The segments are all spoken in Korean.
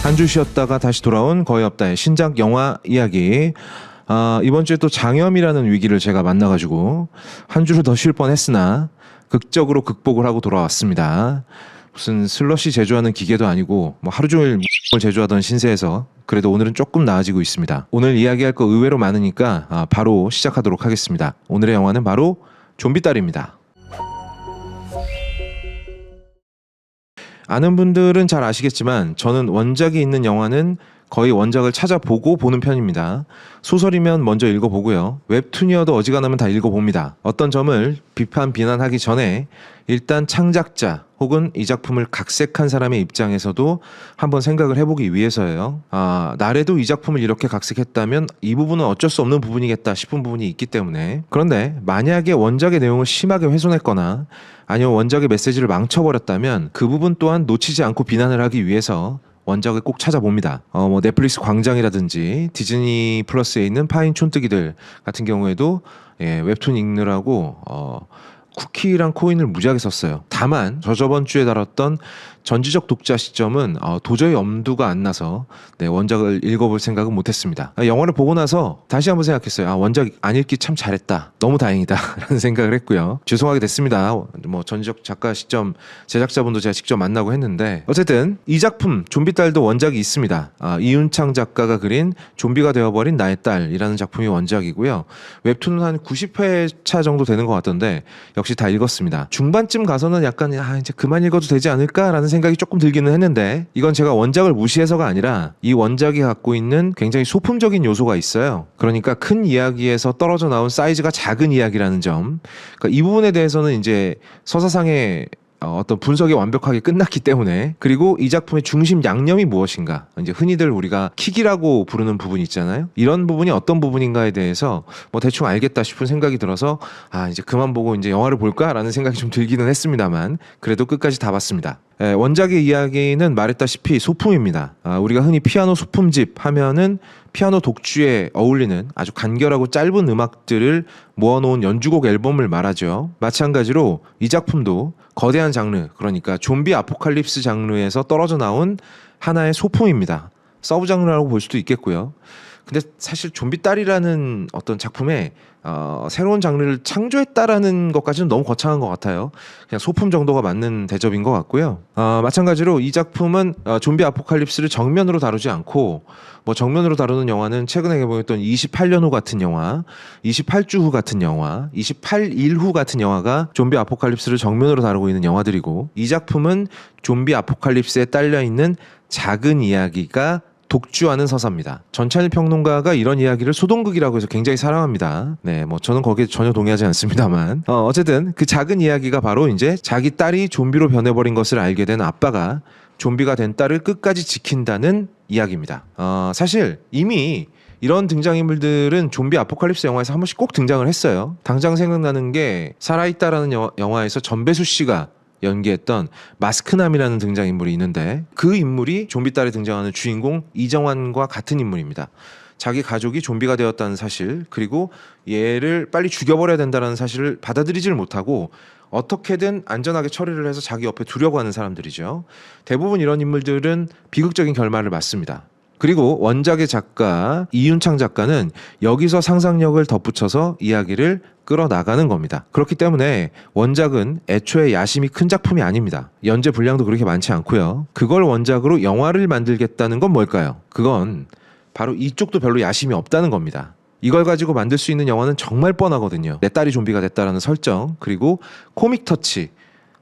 한 주 쉬었다가 다시 돌아온 거의 없다의 신작 영화 이야기. 이번 주에 또 장염이라는 위기를 제가 만나가지고 한 주를 더 쉴 뻔했으나 극적으로 극복을 하고 돌아왔습니다. 무슨 슬러시 제조하는 기계도 아니고 뭐 하루 종일 을 제조하던 신세에서 그래도 오늘은 조금 나아지고 있습니다. 오늘 이야기할 거 의외로 많으니까 바로 시작하도록 하겠습니다. 오늘의 영화는 바로 좀비딸입니다. 아는 분들은 잘 아시겠지만 저는 원작이 있는 영화는 거의 원작을 찾아보고 보는 편입니다. 소설이면 먼저 읽어보고요. 웹툰이어도 어지간하면 다 읽어봅니다. 어떤 점을 비난하기 전에 일단 창작자 혹은 이 작품을 각색한 사람의 입장에서도 한번 생각을 해보기 위해서예요. 나래도 이 작품을 이렇게 각색했다면 이 부분은 어쩔 수 없는 부분이겠다 싶은 부분이 있기 때문에. 그런데 만약에 원작의 내용을 심하게 훼손했거나 아니면 원작의 메시지를 망쳐버렸다면 그 부분 또한 놓치지 않고 비난을 하기 위해서 원작을 꼭 찾아봅니다. 뭐 넷플릭스 광장이라든지 디즈니 플러스에 있는 파인 촌뜨기들 같은 경우에도 웹툰 읽느라고 쿠키랑 코인을 무지하게 썼어요. 다만 저번 주에 다뤘던 전지적 독자 시점은 도저히 엄두가 안 나서 원작을 읽어볼 생각은 못했습니다. 영화를 보고 나서 다시 한번 생각했어요. 원작 안 읽기 참 잘했다. 너무 다행이다 라는 생각을 했고요. 죄송하게 됐습니다. 뭐 전지적 작가 시점 제작자분도 제가 직접 만나고 했는데 어쨌든 이 작품 좀비딸도 원작이 있습니다. 이윤창 작가가 그린 좀비가 되어버린 나의 딸이라는 작품이 원작이고요. 웹툰은 한 90회차 정도 되는 것 같던데 역시 다 읽었습니다. 중반쯤 가서는 약간 이제 그만 읽어도 되지 않을까라는 생각이 조금 들기는 했는데 이건 제가 원작을 무시해서가 아니라 이 원작이 갖고 있는 굉장히 소품적인 요소가 있어요. 그러니까 큰 이야기에서 떨어져 나온 사이즈가 작은 이야기라는 점. 그러니까 이 부분에 대해서는 이제 서사상의 어떤 분석이 완벽하게 끝났기 때문에. 그리고 이 작품의 중심 양념이 무엇인가, 이제 흔히들 우리가 킥이라고 부르는 부분이 있잖아요. 이런 부분이 어떤 부분인가에 대해서 뭐 대충 알겠다 싶은 생각이 들어서 이제 그만 보고 이제 영화를 볼까라는 생각이 좀 들기는 했습니다만 그래도 끝까지 다 봤습니다. 원작의 이야기는 말했다시피 소품입니다. 우리가 흔히 피아노 소품집 하면은 피아노 독주에 어울리는 아주 간결하고 짧은 음악들을 모아놓은 연주곡 앨범을 말하죠. 마찬가지로 이 작품도 거대한 장르, 그러니까 좀비 아포칼립스 장르에서 떨어져 나온 하나의 소품입니다. 서브 장르라고 볼 수도 있겠고요. 근데 사실 좀비딸이라는 어떤 작품에 새로운 장르를 창조했다라는 것까지는 너무 거창한 것 같아요. 그냥 소품 정도가 맞는 대접인 것 같고요. 마찬가지로 이 작품은 좀비 아포칼립스를 정면으로 다루지 않고 뭐 정면으로 다루는 영화는 최근에 개봉했던 28년 후 같은 영화, 28주 후 같은 영화, 28일 후 같은 영화가 좀비 아포칼립스를 정면으로 다루고 있는 영화들이고, 이 작품은 좀비 아포칼립스에 딸려있는 작은 이야기가 독주하는 서사입니다. 전찬일 평론가가 이런 이야기를 소동극이라고 해서 굉장히 사랑합니다. 뭐 저는 거기에 전혀 동의하지 않습니다만 어쨌든 그 작은 이야기가 바로 이제 자기 딸이 좀비로 변해버린 것을 알게 된 아빠가 좀비가 된 딸을 끝까지 지킨다는 이야기입니다. 사실 이미 이런 등장인물들은 좀비 아포칼립스 영화에서 한 번씩 꼭 등장을 했어요. 당장 생각나는 게 살아있다라는 영화에서 전배수 씨가 연기했던 마스크남이라는 등장인물이 있는데, 그 인물이 좀비딸에 등장하는 주인공 이정환과 같은 인물입니다. 자기 가족이 좀비가 되었다는 사실, 그리고 얘를 빨리 죽여버려야 된다는 사실을 받아들이질 못하고 어떻게든 안전하게 처리를 해서 자기 옆에 두려고 하는 사람들이죠. 대부분 이런 인물들은 비극적인 결말을 맞습니다. 그리고 원작의 작가 이윤창 작가는 여기서 상상력을 덧붙여서 이야기를 끌어나가는 겁니다. 그렇기 때문에 원작은 애초에 야심이 큰 작품이 아닙니다. 연재 분량도 그렇게 많지 않고요. 그걸 원작으로 영화를 만들겠다는 건 뭘까요? 그건 바로 이쪽도 별로 야심이 없다는 겁니다. 이걸 가지고 만들 수 있는 영화는 정말 뻔하거든요. 내 딸이 좀비가 됐다라는 설정, 그리고 코믹 터치.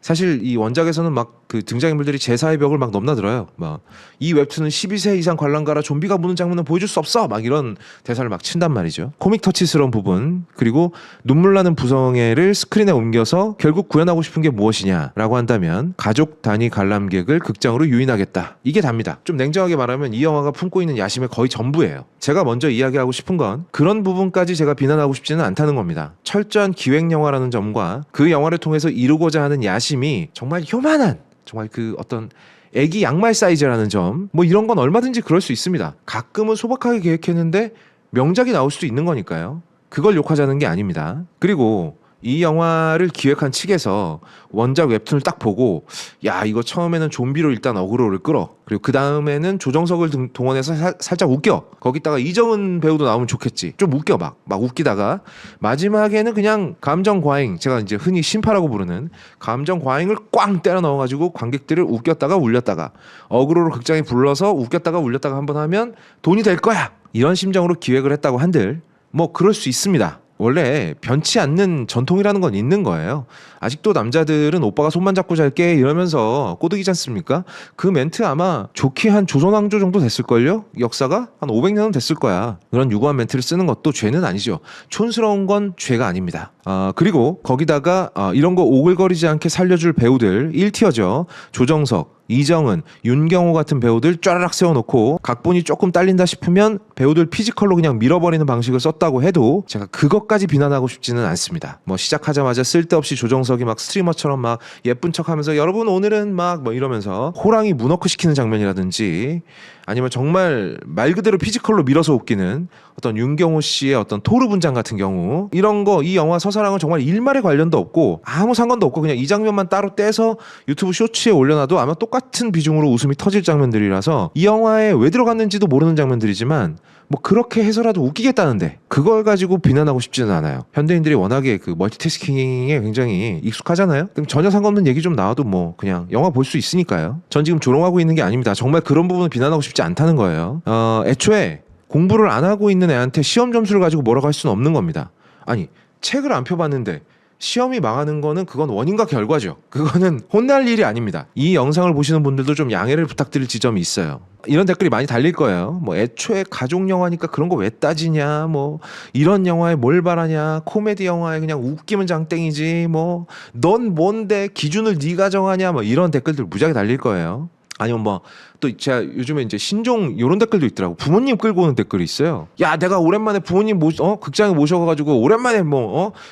사실 이 원작에서는 막 그 등장인물들이 제사의 벽을 막 넘나들어요. 막 이 웹툰은 12세 이상 관람가라 좀비가 무는 장면은 보여줄 수 없어, 막 이런 대사를 막 친단 말이죠. 코믹 터치스러운 부분, 그리고 눈물 나는 부성애를 스크린에 옮겨서 결국 구현하고 싶은 게 무엇이냐라고 한다면 가족 단위 관람객을 극장으로 유인하겠다, 이게 답니다. 좀 냉정하게 말하면 이 영화가 품고 있는 야심의 거의 전부예요. 제가 먼저 이야기하고 싶은 건 그런 부분까지 제가 비난하고 싶지는 않다는 겁니다. 철저한 기획 영화라는 점과 그 영화를 통해서 이루고자 하는 야심이 정말 요만한, 정말 그 어떤 애기 양말 사이즈라는 점, 뭐 이런 건 얼마든지 그럴 수 있습니다. 가끔은 소박하게 계획했는데 명작이 나올 수도 있는 거니까요. 그걸 욕하자는 게 아닙니다. 그리고 이 영화를 기획한 측에서 원작 웹툰을 딱 보고 야 이거 처음에는 좀비로 일단 어그로를 끌어 그리고 그 다음에는 조정석을 동원해서 살짝 웃겨 거기다가 이정은 배우도 나오면 좋겠지 좀 웃겨 막 웃기다가 마지막에는 그냥 감정 과잉 제가 이제 흔히 심파라고 부르는 감정 과잉을 꽝 때려 넣어가지고 관객들을 웃겼다가 울렸다가 어그로로 극장에 불러서 웃겼다가 울렸다가 한번 하면 돈이 될 거야 이런 심정으로 기획을 했다고 한들 뭐 그럴 수 있습니다. 원래 변치 않는 전통이라는 건 있는 거예요. 아직도 남자들은 오빠가 손만 잡고 잘게 이러면서 꼬드기지 않습니까? 그 멘트 아마 좋게 한 조선왕조 정도 됐을걸요? 역사가? 한 500년은 됐을 거야. 그런 유구한 멘트를 쓰는 것도 죄는 아니죠. 촌스러운 건 죄가 아닙니다. 그리고 거기다가 이런 거 오글거리지 않게 살려줄 배우들 1티어죠. 조정석, 이정은, 윤경호 같은 배우들 쫘라락 세워놓고 각본이 조금 딸린다 싶으면 배우들 피지컬로 그냥 밀어버리는 방식을 썼다고 해도 제가 그것까지 비난하고 싶지는 않습니다. 뭐 시작하자마자 쓸데없이 조정석이 막 스트리머처럼 막 예쁜 척하면서 여러분 오늘은 막 뭐 이러면서 호랑이 문워크 시키는 장면이라든지 아니면 정말 말 그대로 피지컬로 밀어서 웃기는 어떤 윤경호 씨의 어떤 토르 분장 같은 경우 이런 거 이 영화 서사랑은 정말 일말의 관련도 없고 아무 상관도 없고 그냥 이 장면만 따로 떼서 유튜브 쇼츠에 올려놔도 아마 똑같은 비중으로 웃음이 터질 장면들이라서 이 영화에 왜 들어갔는지도 모르는 장면들이지만 뭐 그렇게 해서라도 웃기겠다는데 그걸 가지고 비난하고 싶지는 않아요. 현대인들이 워낙에 그 멀티태스킹에 굉장히 익숙하잖아요. 그럼 전혀 상관없는 얘기 좀 나와도 뭐 그냥 영화 볼 수 있으니까요. 전 지금 조롱하고 있는 게 아닙니다. 정말 그런 부분을 비난하고 싶지 않다는 거예요. 애초에 공부를 안 하고 있는 애한테 시험 점수를 가지고 뭐라고 할 수는 없는 겁니다. 아니 책을 안 펴봤는데 시험이 망하는 거는 그건 원인과 결과죠. 그거는 혼날 일이 아닙니다. 이 영상을 보시는 분들도 좀 양해를 부탁드릴 지점이 있어요. 이런 댓글이 많이 달릴 거예요. 뭐 애초에 가족 영화니까 그런 거 왜 따지냐, 뭐 이런 영화에 뭘 바라냐, 코미디 영화에 그냥 웃기면 장땡이지, 뭐 넌 뭔데 기준을 네가 정하냐, 뭐 이런 댓글들 무지하게 달릴 거예요. 아니면 뭐 또 제가 요즘에 이제 신종 이런 댓글도 있더라고. 부모님 끌고 오는 댓글이 있어요. 야 내가 오랜만에 부모님 극장에 모셔가지고 오랜만에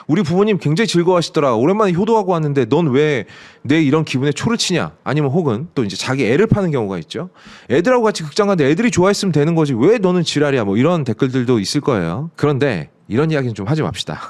우리 부모님 굉장히 즐거워하시더라. 오랜만에 효도하고 왔는데 넌 왜 내 이런 기분에 초를 치냐. 아니면 혹은 또 이제 자기 애를 파는 경우가 있죠. 애들하고 같이 극장 가는데 애들이 좋아했으면 되는 거지 왜 너는 지랄이야. 뭐 이런 댓글들도 있을 거예요. 그런데 이런 이야기는 좀 하지 맙시다.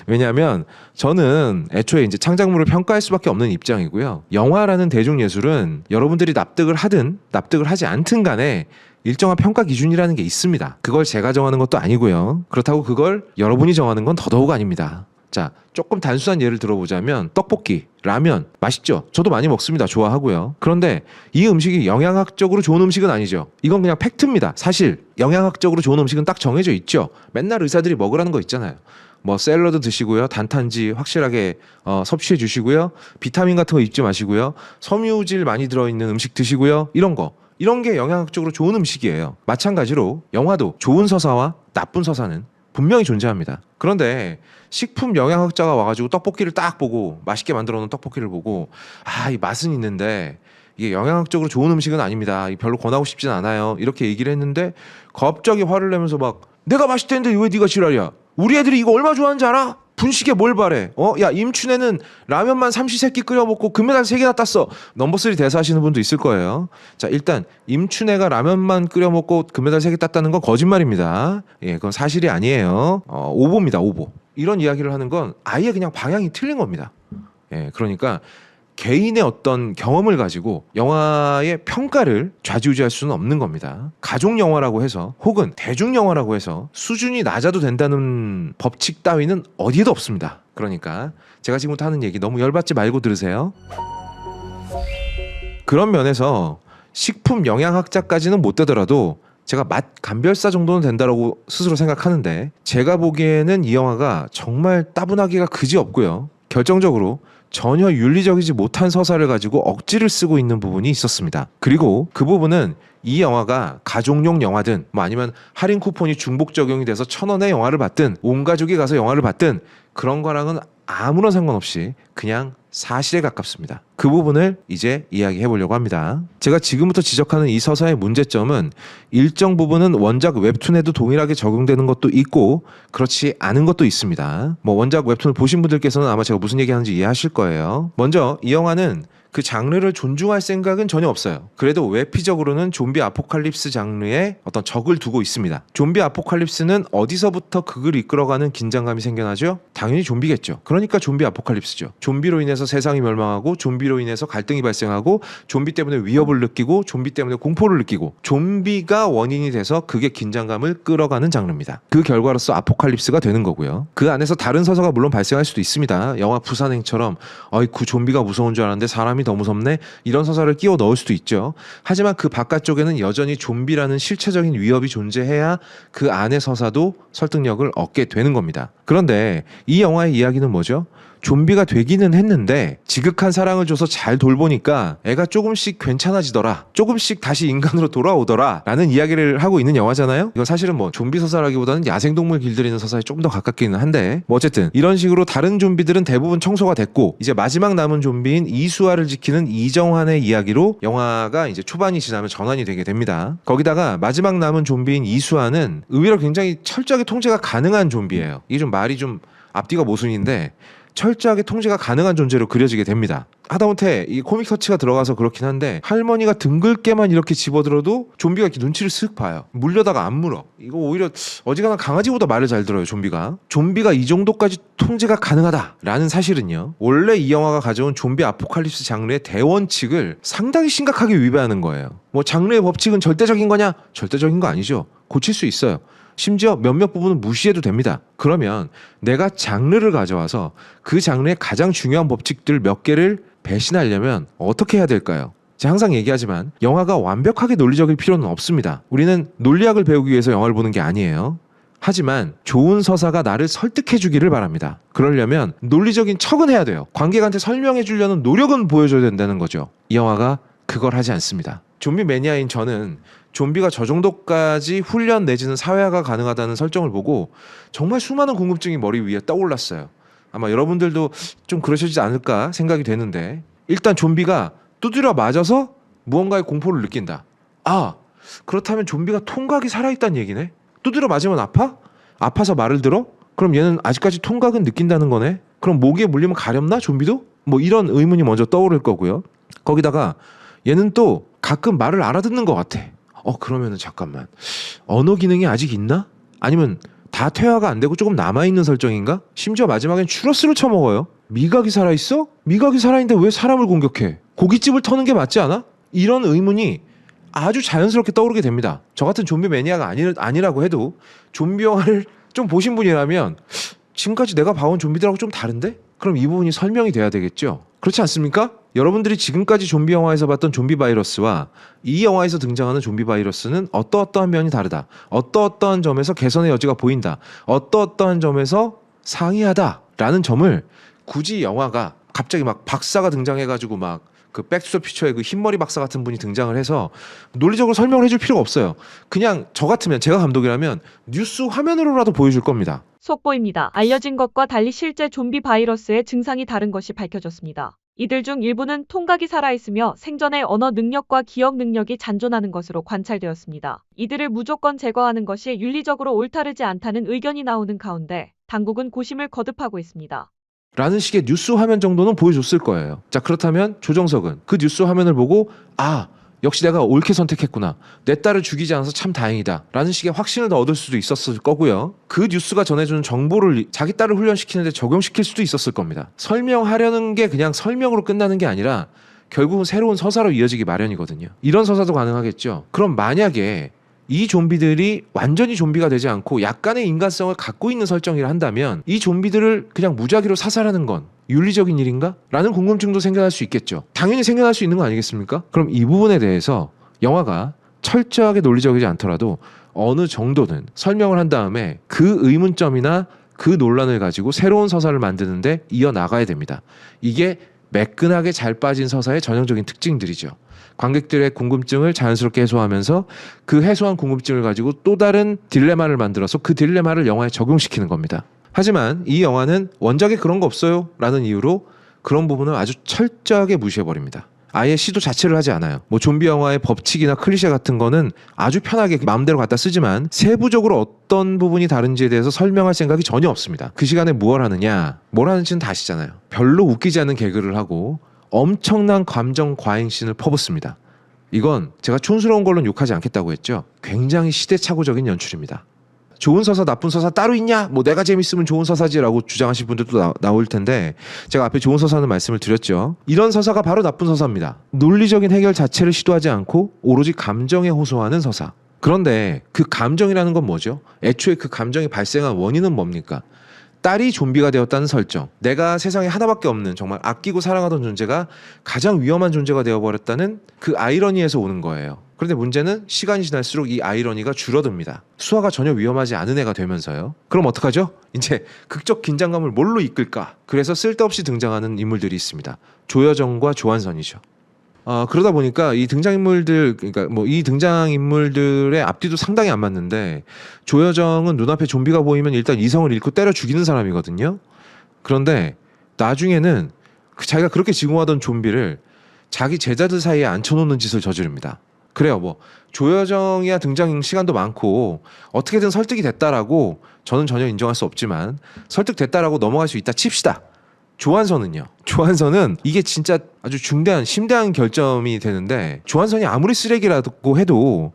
왜냐하면 저는 애초에 이제 창작물을 평가할 수밖에 없는 입장이고요. 영화라는 대중예술은 여러분들이 납득을 하든 납득을 하지 않든 간에 일정한 평가 기준이라는 게 있습니다. 그걸 제가 정하는 것도 아니고요. 그렇다고 그걸 여러분이 정하는 건 더더욱 아닙니다. 자, 조금 단순한 예를 들어보자면 떡볶이, 라면 맛있죠? 저도 많이 먹습니다. 좋아하고요. 그런데 이 음식이 영양학적으로 좋은 음식은 아니죠. 이건 그냥 팩트입니다. 사실 영양학적으로 좋은 음식은 딱 정해져 있죠. 맨날 의사들이 먹으라는 거 있잖아요. 뭐 샐러드 드시고요. 단탄지 확실하게 섭취해 주시고요. 비타민 같은 거 잊지 마시고요. 섬유질 많이 들어있는 음식 드시고요. 이런 게 영양학적으로 좋은 음식이에요. 마찬가지로 영화도 좋은 서사와 나쁜 서사는 분명히 존재합니다. 그런데 식품 영양학자가 와가지고 떡볶이를 딱 보고 맛있게 만들어 놓은 떡볶이를 보고 이 맛은 있는데 이게 영양학적으로 좋은 음식은 아닙니다. 별로 권하고 싶진 않아요. 이렇게 얘기를 했는데 갑자기 화를 내면서 막 내가 맛있다는데 왜 네가 지랄이야. 우리 애들이 이거 얼마 좋아하는지 알아? 분식에 뭘 바래? 야 임춘애는 라면만 삼시세끼 끓여 먹고 금메달 3개나 땄어. 넘버3 대사하시는 분도 있을 거예요. 자 일단 임춘애가 라면만 끓여 먹고 금메달 3개 땄다는 건 거짓말입니다. 예, 그건 사실이 아니에요. 오보입니다. 오보. 이런 이야기를 하는 건 아예 그냥 방향이 틀린 겁니다. 예, 그러니까 개인의 어떤 경험을 가지고 영화의 평가를 좌지우지할 수는 없는 겁니다. 가족 영화라고 해서 혹은 대중 영화라고 해서 수준이 낮아도 된다는 법칙 따위는 어디에도 없습니다. 그러니까 제가 지금부터 하는 얘기 너무 열받지 말고 들으세요. 그런 면에서 식품 영양학자까지는 못 되더라도 제가 맛 감별사 정도는 된다라고 스스로 생각하는데 제가 보기에는 이 영화가 정말 따분하기가 그지없고요. 결정적으로 전혀 윤리적이지 못한 서사를 가지고 억지를 쓰고 있는 부분이 있었습니다. 그리고 그 부분은 이 영화가 가족용 영화든 뭐 아니면 할인 쿠폰이 중복 적용이 돼서 1,000원의 영화를 봤든 온 가족이 가서 영화를 봤든 그런 거랑은 아무런 상관없이 그냥 사실에 가깝습니다. 그 부분을 이제 이야기해 보려고 합니다. 제가 지금부터 지적하는 이 서사의 문제점은 일정 부분은 원작 웹툰에도 동일하게 적용되는 것도 있고 그렇지 않은 것도 있습니다. 뭐 원작 웹툰을 보신 분들께서는 아마 제가 무슨 얘기하는지 이해하실 거예요. 먼저 이 영화는 그 장르를 존중할 생각은 전혀 없어요. 그래도 외피적으로는 좀비 아포칼립스 장르에 어떤 적을 두고 있습니다. 좀비 아포칼립스는 어디서부터 극을 이끌어가는 긴장감이 생겨나죠? 당연히 좀비겠죠. 그러니까 좀비 아포칼립스죠. 좀비로 인해서 세상이 멸망하고, 좀비로 인해서 갈등이 발생하고, 좀비 때문에 위협을 느끼고, 좀비 때문에 공포를 느끼고, 좀비가 원인이 돼서 극의 긴장감을 끌어가는 장르입니다. 그 결과로서 아포칼립스가 되는 거고요. 그 안에서 다른 서사가 물론 발생할 수도 있습니다. 영화 부산행처럼 그 좀비가 무서운 줄 알았는데 사람이 더 무섭네, 이런 서사를 끼워 넣을 수도 있죠. 하지만 그 바깥쪽에는 여전히 좀비라는 실체적인 위협이 존재해야 그 안의 서사도 설득력을 얻게 되는 겁니다. 그런데 이 영화의 이야기는 뭐죠? 좀비가 되기는 했는데 지극한 사랑을 줘서 잘 돌보니까 애가 조금씩 괜찮아지더라, 조금씩 다시 인간으로 돌아오더라 라는 이야기를 하고 있는 영화잖아요. 이건 사실은 뭐 좀비 서사라기보다는 야생동물 길들이는 서사에 좀 더 가깝기는 한데, 뭐 어쨌든 이런 식으로 다른 좀비들은 대부분 청소가 됐고, 이제 마지막 남은 좀비인 이수아를 지키는 이정환의 이야기로 영화가 이제 초반이 지나면 전환이 되게 됩니다. 거기다가 마지막 남은 좀비인 이수아는 의외로 굉장히 철저하게 통제가 가능한 좀비예요. 이게 좀 말이 좀 앞뒤가 모순인데, 철저하게 통제가 가능한 존재로 그려지게 됩니다. 하다못해 이 코믹 터치가 들어가서 그렇긴 한데, 할머니가 둥글게만 이렇게 집어들어도 좀비가 이렇게 눈치를 쓱 봐요. 물려다가 안 물어. 이거 오히려 어지간한 강아지보다 말을 잘 들어요, 좀비가. 좀비가 이 정도까지 통제가 가능하다라는 사실은요, 원래 이 영화가 가져온 좀비 아포칼립스 장르의 대원칙을 상당히 심각하게 위배하는 거예요. 뭐 장르의 법칙은 절대적인 거냐? 절대적인 거 아니죠. 고칠 수 있어요. 심지어 몇몇 부분은 무시해도 됩니다. 그러면 내가 장르를 가져와서 그 장르의 가장 중요한 법칙들 몇 개를 배신하려면 어떻게 해야 될까요? 제가 항상 얘기하지만 영화가 완벽하게 논리적일 필요는 없습니다. 우리는 논리학을 배우기 위해서 영화를 보는 게 아니에요. 하지만 좋은 서사가 나를 설득해 주기를 바랍니다. 그러려면 논리적인 척은 해야 돼요. 관객한테 설명해 주려는 노력은 보여줘야 된다는 거죠. 이 영화가 그걸 하지 않습니다. 좀비 매니아인 저는 좀비가 저 정도까지 훈련 내지는 사회화가 가능하다는 설정을 보고 정말 수많은 궁금증이 머리 위에 떠올랐어요. 아마 여러분들도 좀 그러시지 않을까 생각이 되는데, 일단 좀비가 두드려 맞아서 무언가의 공포를 느낀다. 그렇다면 좀비가 통각이 살아있다는 얘기네? 두드려 맞으면 아파? 아파서 말을 들어? 그럼 얘는 아직까지 통각은 느낀다는 거네? 그럼 모기에 물리면 가렵나? 좀비도? 뭐 이런 의문이 먼저 떠오를 거고요. 거기다가 얘는 또 가끔 말을 알아듣는 것 같아. 그러면은 잠깐만, 언어 기능이 아직 있나? 아니면 다 퇴화가 안 되고 조금 남아있는 설정인가? 심지어 마지막엔 추러스를 쳐먹어요. 미각이 살아있어? 미각이 살아있는데 왜 사람을 공격해? 고깃집을 터는 게 맞지 않아? 이런 의문이 아주 자연스럽게 떠오르게 됩니다. 저 같은 좀비 매니아가 아니라고 해도 좀비 영화를 좀 보신 분이라면 지금까지 내가 봐온 좀비들하고 좀 다른데? 그럼 이 부분이 설명이 돼야 되겠죠? 그렇지 않습니까? 여러분들이 지금까지 좀비 영화에서 봤던 좀비 바이러스와 이 영화에서 등장하는 좀비 바이러스는 어떠한 면이 다르다, 어떠한 점에서 개선의 여지가 보인다, 어떠한 점에서 상이하다라는 점을 굳이 영화가 갑자기 막 박사가 등장해가지고 막 그 백투더퓨처의 그 흰머리 박사 같은 분이 등장을 해서 논리적으로 설명을 해줄 필요가 없어요. 그냥 저 같으면, 제가 감독이라면 뉴스 화면으로라도 보여줄 겁니다. 속보입니다. 알려진 것과 달리 실제 좀비 바이러스의 증상이 다른 것이 밝혀졌습니다. 이들 중 일부는 통각이 살아있으며 생전의 언어 능력과 기억 능력이 잔존하는 것으로 관찰되었습니다. 이들을 무조건 제거하는 것이 윤리적으로 옳다르지 않다는 의견이 나오는 가운데 당국은 고심을 거듭하고 있습니다. 라는 식의 뉴스 화면 정도는 보여줬을 거예요. 자, 그렇다면 조정석은 그 뉴스 화면을 보고 역시 내가 옳게 선택했구나, 내 딸을 죽이지 않아서 참 다행이다 라는 식의 확신을 더 얻을 수도 있었을 거고요. 그 뉴스가 전해주는 정보를 자기 딸을 훈련시키는데 적용시킬 수도 있었을 겁니다. 설명하려는 게 그냥 설명으로 끝나는 게 아니라 결국은 새로운 서사로 이어지기 마련이거든요. 이런 서사도 가능하겠죠. 그럼 만약에 이 좀비들이 완전히 좀비가 되지 않고 약간의 인간성을 갖고 있는 설정이라 한다면 이 좀비들을 그냥 무작위로 사살하는 건 윤리적인 일인가? 라는 궁금증도 생겨날 수 있겠죠. 당연히 생겨날 수 있는 거 아니겠습니까? 그럼 이 부분에 대해서 영화가 철저하게 논리적이지 않더라도 어느 정도는 설명을 한 다음에 그 의문점이나 그 논란을 가지고 새로운 서사를 만드는데 이어나가야 됩니다. 이게 매끈하게 잘 빠진 서사의 전형적인 특징들이죠. 관객들의 궁금증을 자연스럽게 해소하면서 그 해소한 궁금증을 가지고 또 다른 딜레마를 만들어서 그 딜레마를 영화에 적용시키는 겁니다. 하지만 이 영화는 원작에 그런 거 없어요 라는 이유로 그런 부분을 아주 철저하게 무시해버립니다. 아예 시도 자체를 하지 않아요. 뭐 좀비 영화의 법칙이나 클리셰 같은 거는 아주 편하게 마음대로 갖다 쓰지만 세부적으로 어떤 부분이 다른지에 대해서 설명할 생각이 전혀 없습니다. 그 시간에 뭘 하느냐, 뭘 하는지는 다 아시잖아요. 별로 웃기지 않은 개그를 하고 엄청난 감정 과잉신을 퍼붓습니다. 이건 제가 촌스러운 걸로는 욕하지 않겠다고 했죠. 굉장히 시대착오적인 연출입니다. 좋은 서사 나쁜 서사 따로 있냐? 뭐 내가 재밌으면 좋은 서사지라고 주장하실 분들도 나올 텐데 제가 앞에 좋은 서사는 말씀을 드렸죠. 이런 서사가 바로 나쁜 서사입니다. 논리적인 해결 자체를 시도하지 않고 오로지 감정에 호소하는 서사. 그런데 그 감정이라는 건 뭐죠? 애초에 그 감정이 발생한 원인은 뭡니까? 딸이 좀비가 되었다는 설정. 내가 세상에 하나밖에 없는 정말 아끼고 사랑하던 존재가 가장 위험한 존재가 되어버렸다는 그 아이러니에서 오는 거예요. 그런데 문제는 시간이 지날수록 이 아이러니가 줄어듭니다. 수아가 전혀 위험하지 않은 애가 되면서요. 그럼 어떡하죠? 이제 극적 긴장감을 뭘로 이끌까? 그래서 쓸데없이 등장하는 인물들이 있습니다. 조여정과 조한선이죠. 그러다 보니까 이 등장인물들, 그러니까 뭐 이 등장인물들의 앞뒤도 상당히 안 맞는데 조여정은 눈앞에 좀비가 보이면 일단 이성을 잃고 때려 죽이는 사람이거든요. 그런데 나중에는 자기가 그렇게 지공하던 좀비를 자기 제자들 사이에 앉혀놓는 짓을 저지릅니다. 그래요, 뭐 조여정이야 등장 시간도 많고 어떻게든 설득이 됐다라고 저는 전혀 인정할 수 없지만 설득됐다라고 넘어갈 수 있다 칩시다. 조한선은요. 조한선은 이게 진짜 아주 중대한 심대한 결점이 되는데 조한선이 아무리 쓰레기라고 해도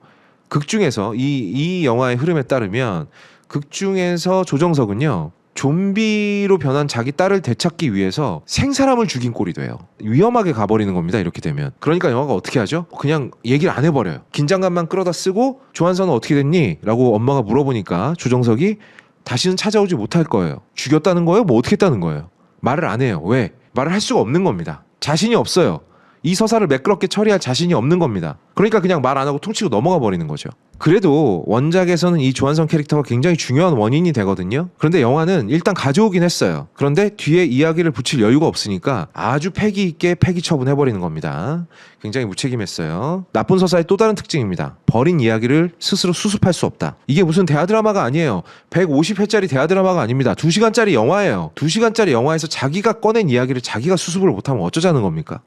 극 중에서 이 영화의 흐름에 따르면 극 중에서 조정석은요. 좀비로 변한 자기 딸을 되찾기 위해서 생사람을 죽인 꼴이 돼요. 위험하게 가버리는 겁니다. 이렇게 되면. 그러니까 영화가 어떻게 하죠? 그냥 얘기를 안 해버려요. 긴장감만 끌어다 쓰고 조한선은 어떻게 됐니? 라고 엄마가 물어보니까 조정석이 다시는 찾아오지 못할 거예요. 죽였다는 거예요? 뭐 어떻게 했다는 거예요? 말을 안 해요. 왜? 말을 할 수가 없는 겁니다. 자신이 없어요. 이 서사를 매끄럽게 처리할 자신이 없는 겁니다. 그러니까 그냥 말 안 하고 퉁치고 넘어가 버리는 거죠. 그래도 원작에서는 이 조한선 캐릭터가 굉장히 중요한 원인이 되거든요. 그런데 영화는 일단 가져오긴 했어요. 그런데 뒤에 이야기를 붙일 여유가 없으니까 아주 패기 있게 패기 처분해버리는 겁니다. 굉장히 무책임했어요. 나쁜 서사의 또 다른 특징입니다. 버린 이야기를 스스로 수습할 수 없다. 이게 무슨 대하드라마가 아니에요. 150회짜리 대하드라마가 아닙니다. 2시간짜리 영화예요. 2시간짜리 영화에서 자기가 꺼낸 이야기를 자기가 수습을 못하면 어쩌자는 겁니까?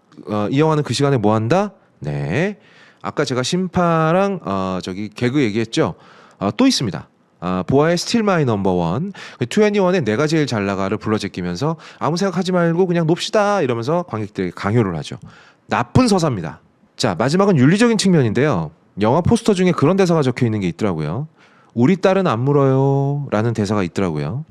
이 영화는 그 시간에 뭐 한다? 네. 아까 제가 심파랑 개그 얘기했죠. 또 있습니다. 보아의 Still My Number One, 2NE1의 내가 제일 잘 나가를 불러 제끼면서 아무 생각하지 말고 그냥 놉시다 이러면서 관객들에게 강요를 하죠. 나쁜 서사입니다. 자, 마지막은 윤리적인 측면인데요. 영화 포스터 중에 그런 대사가 적혀 있는 게 있더라고요. 우리 딸은 안 물어요 라는 대사가 있더라고요.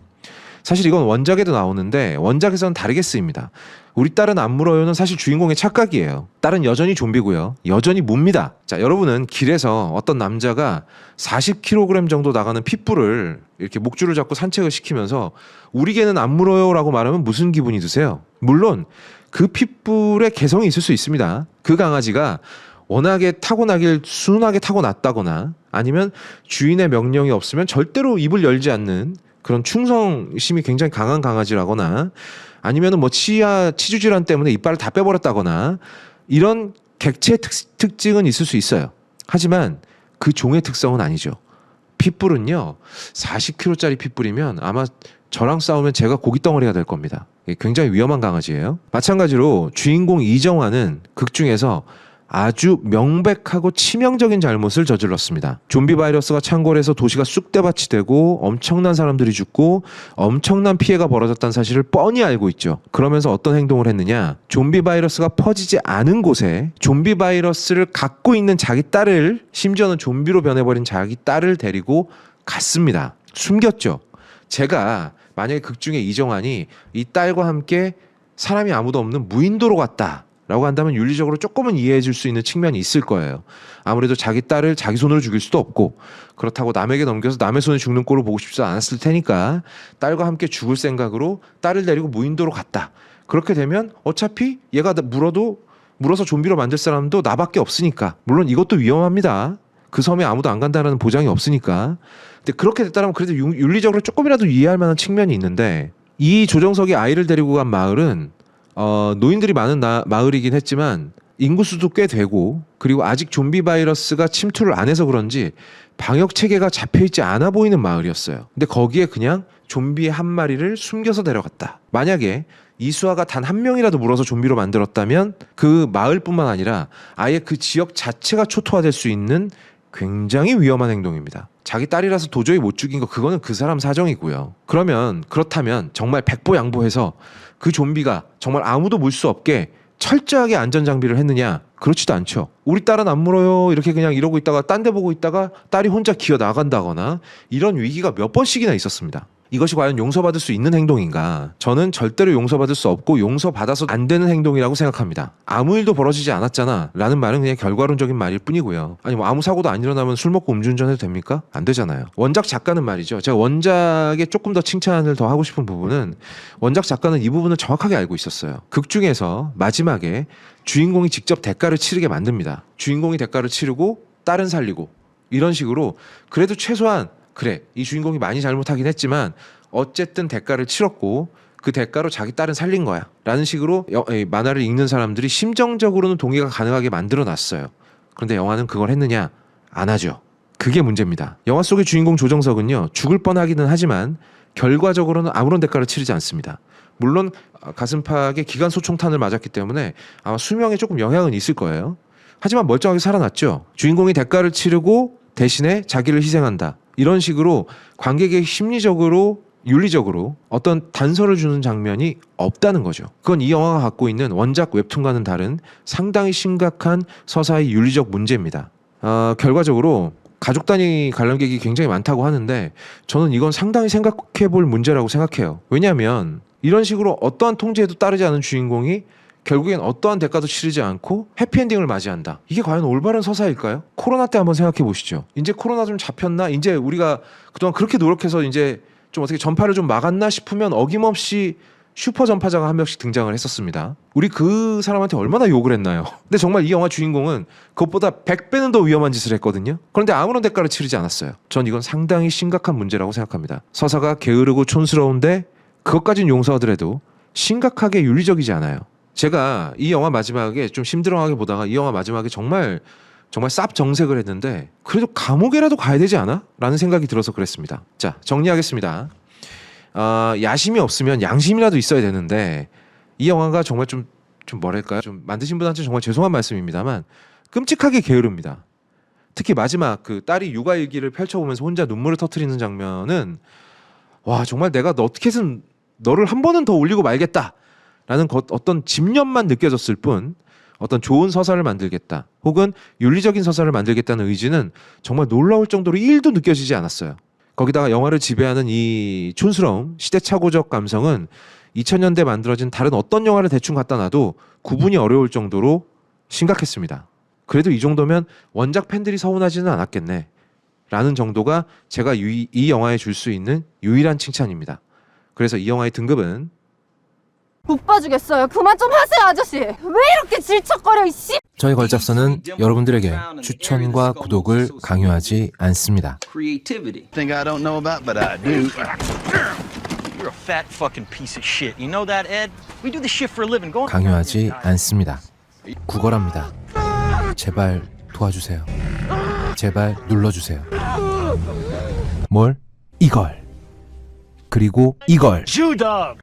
사실 이건 원작에도 나오는데 원작에서는 다르게 쓰입니다. 우리 딸은 안 물어요는 사실 주인공의 착각이에요. 딸은 여전히 좀비고요. 여전히 뭡니다. 자, 여러분은 길에서 어떤 남자가 40kg 정도 나가는 핏불을 이렇게 목줄을 잡고 산책을 시키면서 우리 개는 안 물어요 라고 말하면 무슨 기분이 드세요? 물론 그 핏불에 개성이 있을 수 있습니다. 그 강아지가 워낙에 타고나길 순하게 타고났다거나 아니면 주인의 명령이 없으면 절대로 입을 열지 않는 그런 충성심이 굉장히 강한 강아지라거나 아니면은 뭐 치주 질환 때문에 이빨을 다 빼버렸다거나 이런 객체의 특징은 있을 수 있어요. 하지만 그 종의 특성은 아니죠. 핏불은요 40kg짜리 핏불이면 아마 저랑 싸우면 제가 고깃덩어리가 될 겁니다. 굉장히 위험한 강아지예요. 마찬가지로 주인공 이정환은 극 중에서 아주 명백하고 치명적인 잘못을 저질렀습니다. 좀비 바이러스가 창궐해서 도시가 쑥대밭이 되고 엄청난 사람들이 죽고 엄청난 피해가 벌어졌다는 사실을 뻔히 알고 있죠. 그러면서 어떤 행동을 했느냐? 좀비 바이러스가 퍼지지 않은 곳에 좀비 바이러스를 갖고 있는 자기 딸을, 심지어는 좀비로 변해버린 자기 딸을 데리고 갔습니다. 숨겼죠. 제가 만약에 극 중에 이정환이 이 딸과 함께 사람이 아무도 없는 무인도로 갔다 라고 한다면 윤리적으로 조금은 이해해 줄 수 있는 측면이 있을 거예요. 아무래도 자기 딸을 자기 손으로 죽일 수도 없고 그렇다고 남에게 넘겨서 남의 손에 죽는 꼴을 보고 싶지 않았을 테니까 딸과 함께 죽을 생각으로 딸을 데리고 무인도로 갔다. 그렇게 되면 어차피 얘가 물어서 좀비로 만들 사람도 나밖에 없으니까. 물론 이것도 위험합니다. 그 섬에 아무도 안 간다는 보장이 없으니까. 근데 그렇게 됐다면 그래도 윤리적으로 조금이라도 이해할 만한 측면이 있는데 이 조정석이 아이를 데리고 간 마을은 노인들이 많은 마을이긴 했지만 인구수도 꽤 되고 그리고 아직 좀비 바이러스가 침투를 안 해서 그런지 방역 체계가 잡혀있지 않아 보이는 마을이었어요. 근데 거기에 그냥 좀비 한 마리를 숨겨서 데려갔다. 만약에 이수아가 단 한 명이라도 물어서 좀비로 만들었다면 그 마을뿐만 아니라 아예 그 지역 자체가 초토화될 수 있는 굉장히 위험한 행동입니다. 자기 딸이라서 도저히 못 죽인 거 그거는 그 사람 사정이고요. 그렇다면 정말 백보양보해서 그 좀비가 정말 아무도 물 수 없게 철저하게 안전장비를 했느냐? 그렇지도 않죠. 우리 딸은 안 물어요. 이렇게 그냥 이러고 있다가 딴 데 보고 있다가 딸이 혼자 기어 나간다거나 이런 위기가 몇 번씩이나 있었습니다. 이것이 과연 용서받을 수 있는 행동인가? 저는 절대로 용서받을 수 없고 용서받아서 안 되는 행동이라고 생각합니다. 아무 일도 벌어지지 않았잖아 라는 말은 그냥 결과론적인 말일 뿐이고요. 아니 뭐 아무 사고도 안 일어나면 술 먹고 음주운전해도 됩니까? 안 되잖아요. 원작 작가는 말이죠. 제가 원작에 조금 더 칭찬을 더 하고 싶은 부분은 원작 작가는 이 부분을 정확하게 알고 있었어요. 극 중에서 마지막에 주인공이 직접 대가를 치르게 만듭니다. 주인공이 대가를 치르고 딸은 살리고 이런 식으로 그래도 최소한 그래 이 주인공이 많이 잘못하긴 했지만 어쨌든 대가를 치렀고 그 대가로 자기 딸은 살린 거야 라는 식으로 만화를 읽는 사람들이 심정적으로는 동의가 가능하게 만들어놨어요. 그런데 영화는 그걸 했느냐? 안 하죠. 그게 문제입니다. 영화 속의 주인공 조정석은요 죽을 뻔하기는 하지만 결과적으로는 아무런 대가를 치르지 않습니다. 물론 가슴팍에 기관소총탄을 맞았기 때문에 아마 수명에 조금 영향은 있을 거예요. 하지만 멀쩡하게 살아났죠. 주인공이 대가를 치르고 대신에 자기를 희생한다. 이런 식으로 관객에게 심리적으로 윤리적으로 어떤 단서를 주는 장면이 없다는 거죠. 그건 이 영화가 갖고 있는 원작 웹툰과는 다른 상당히 심각한 서사의 윤리적 문제입니다. 결과적으로 가족 단위 관람객이 굉장히 많다고 하는데 저는 이건 상당히 생각해 볼 문제라고 생각해요. 왜냐하면 이런 식으로 어떠한 통제에도 따르지 않은 주인공이 결국엔 어떠한 대가도 치르지 않고 해피엔딩을 맞이한다. 이게 과연 올바른 서사일까요? 코로나 때 한번 생각해 보시죠. 이제 코로나 좀 잡혔나? 이제 우리가 그동안 그렇게 노력해서 이제 좀 어떻게 전파를 좀 막았나 싶으면 어김없이 슈퍼 전파자가 한 명씩 등장을 했었습니다. 우리 그 사람한테 얼마나 욕을 했나요? 근데 정말 이 영화 주인공은 그것보다 100배는 더 위험한 짓을 했거든요. 그런데 아무런 대가를 치르지 않았어요. 전 이건 상당히 심각한 문제라고 생각합니다. 서사가 게으르고 촌스러운데 그것까진 용서하더라도 심각하게 윤리적이지 않아요. 제가 이 영화 마지막에 좀 심드렁하게 보다가 이 영화 마지막에 정말 쌉 정색을 했는데 그래도 감옥에라도 가야 되지 않아? 라는 생각이 들어서 그랬습니다. 자, 정리하겠습니다. 야심이 없으면 양심이라도 있어야 되는데 이 영화가 정말 좀 뭐랄까요? 좀 만드신 분한테 정말 죄송한 말씀입니다만 끔찍하게 게으릅니다. 특히 마지막 그 딸이 육아일기를 펼쳐보면서 혼자 눈물을 터뜨리는 장면은 와 정말 내가 어떻게 해서든 너를 한 번은 더 올리고 말겠다 라는 어떤 집념만 느껴졌을 뿐 어떤 좋은 서사를 만들겠다 혹은 윤리적인 서사를 만들겠다는 의지는 정말 놀라울 정도로 1도 느껴지지 않았어요. 거기다가 영화를 지배하는 이 촌스러움, 시대착오적 감성은 2000년대 만들어진 다른 어떤 영화를 대충 갖다 놔도 구분이 어려울 정도로 심각했습니다. 그래도 이 정도면 원작 팬들이 서운하지는 않았겠네 라는 정도가 제가 이 영화에 줄 수 있는 유일한 칭찬입니다. 그래서 이 영화의 등급은 못 봐주겠어요. 그만 좀 하세요, 아저씨. 왜 이렇게 질척거려, 이 씨. 저희 걸작서는 여러분들에게 추천과 구독을 강요하지 않습니다. Thing I don't know about, but I do. You're a fat fucking piece of shit. You know that, Ed? We do this shit for a living. Go on. 강요하지 않습니다. 구걸합니다. 제발 도와주세요. 제발 눌러주세요. 뭘? 이걸. 그리고 이걸. Jew dog.